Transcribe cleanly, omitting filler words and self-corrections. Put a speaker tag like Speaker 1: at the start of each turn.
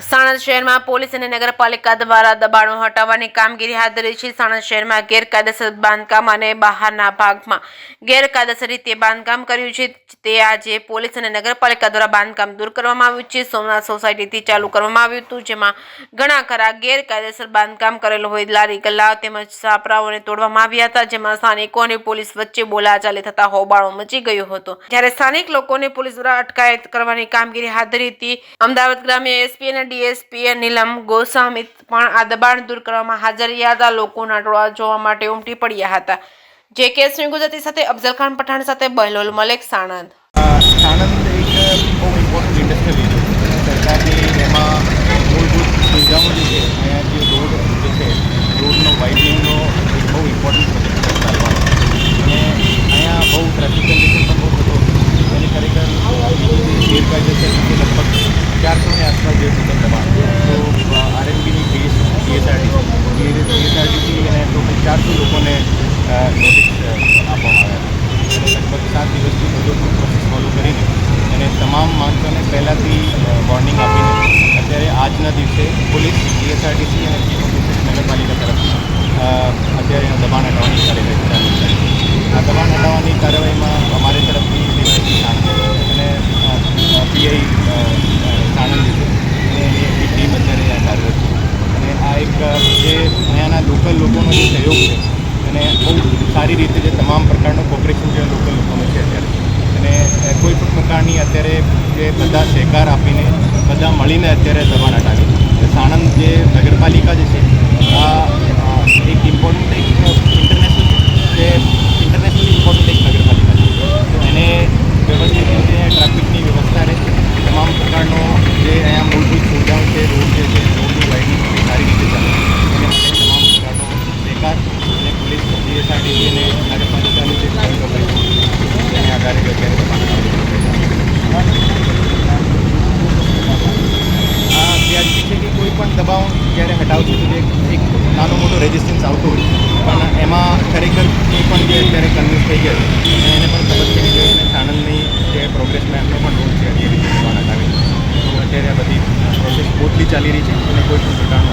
Speaker 1: સાણંદ શહેરમાં પોલીસ અને નગરપાલિકા દ્વારા દબાણો હટાવવાની કામગીરી હાથ ધરી છે। સાણંદ શહેરમાં ગેરકાયદેસર બાંધકામ અને બહારના ભાગમાં ગેરકાયદેસર રીતે બાંધકામ કર્યું છે તે આજે પોલીસ અને નગરપાલિકા દ્વારા બાંધકામ દૂર કરવામાં આવ્યું છે। સોમનાથ સોસાયટીથી ચાલુ કરવામાં આવ્યું હતું, જેમાં ઘણા ખરા ગેરકાયદેસર બાંધકામ કરેલ હોય લારી ગલ્લા તેમજ છાપરાઓને તોડવામાં આવ્યા હતા, જેમાં સ્થાનિકો અને પોલીસ વચ્ચે બોલાચાલી થતા હોબાળો મચી ગયો હતો, જ્યારે સ્થાનિક લોકોને પોલીસ દ્વારા અટકાયત કરવાની કામગીરી હાથ ધરી હતી। અમદાવાદ ગ્રામ્ય એસપી અને ડીએસપી નીલમ ગોસ્વામી પણ આ દબાણ દૂર કરવામાં હાજર રહ્યા હતા। લોકોના ટોળા જોવા માટે ઉમટી પડ્યા હતા। જે કેસ ગુજરાતી સાથે અફઝલ ખાન પઠાણ સાથે બહેલોલ મલેક, સાણંદ।
Speaker 2: સાણંદ એક બહુ ઇમ્પોર્ટન્ટ ઇન્ડસ્ટ્રીયલ એરિયા છે। સરકારની એમાં મૂળભૂત સુવિધાઓ જે છે, અહીંયા જે રોડ જે છે, રોડનો વાઇડનિંગનો એક બહુ ઇમ્પોર્ટન્ટ પ્રોજેક્ટ ચાલવાનો અને અહીંયા બહુ ટ્રાફિક કન્ડિશન પણ બહુ થતો હતો। એની ખરેખર ગેરકાયદેસર રીતે લગભગ 400 ની આસપાસ જે ટોટલ દબાણ તો આરએનબીની પીએસઆરટીસી અને ટોટલ 400 લોકોને નોટિસ આપવામાં આવ્યા અને લગભગ 7 દિવસથી બધો પ્રોસેસ ફોલો કરીને અને તમામ માણસોને પહેલાંથી વોર્નિંગ આપીને અત્યારે આજના દિવસે પોલીસ, પીએસઆરટીસી અને ચીફ ઓફિસર નગરપાલિકા તરફથી અત્યારે દબાણ હટાવવાની કાર્યવાહી ચાલુ છે। આ દબાણ હટાવવાની કાર્યવાહીમાં અમારી તરફથી ડીવાયસપી સાણંદ અને પીઆઈ સાણંદ છે અને એની એક ટીમ અત્યારે અહીંયા કાર્યરત છે અને આ એક જે અહીંયાના લોકલ લોકોનો જે સહયોગ છે અને બહુ સારી રીતે જે તમામ પ્રકારનો કોઓપરેશન જે લોકલ લોકોનો છે અત્યારે અને કોઈ પણ પ્રકારની અત્યારે જે બધા સહકાર આપીને બધા મળીને અત્યારે દબાણ હટાવી સાણંદ જે નગરપાલિકા જે છે આ એક ઇમ્પોર્ટન્ટ એક ઇન્ટરનેશનલ ઇમ્પોર્ટન્ટ એક નગરપાલિકા છે, તો એને વ્યવસ્થિત રીતે ટ્રાફિકની વ્યવસ્થા રહે, તમામ પ્રકારનો જે અહીંયા મૂળભૂત સુવિધાઓ છે, રોડ જે છે, રોડની વાઇડનિંગ સારી રીતે ચાલે અને તમામ પ્રકારનો સહકાર અને પોલીસ, પીએસઆરટીસી અને નગરપાલિકાની જે કામગીરી કરી છે એને આધારે અત્યારે દબાણ વ્યાજબી છે કે કોઈ પણ દબાણ જ્યારે હટાવશે તો એક નાનો મોટો રેઝિસ્ટન્સ આવતો હોય, પણ એમાં ખરેખર એ પણ જે અત્યારે કન્વિન્સ થઈ ગયા છે અને એને પણ ખબર છે કે અને સાણંદની જે પ્રોગ્રેસમાં એમનો પણ રોલ છે એ રીતે દબાણ હટાવે તો અત્યારે આ બધી પ્રોસેસ સ્મૂથલી ચાલી રહી છે અને કોઈ પણ પ્રકારનો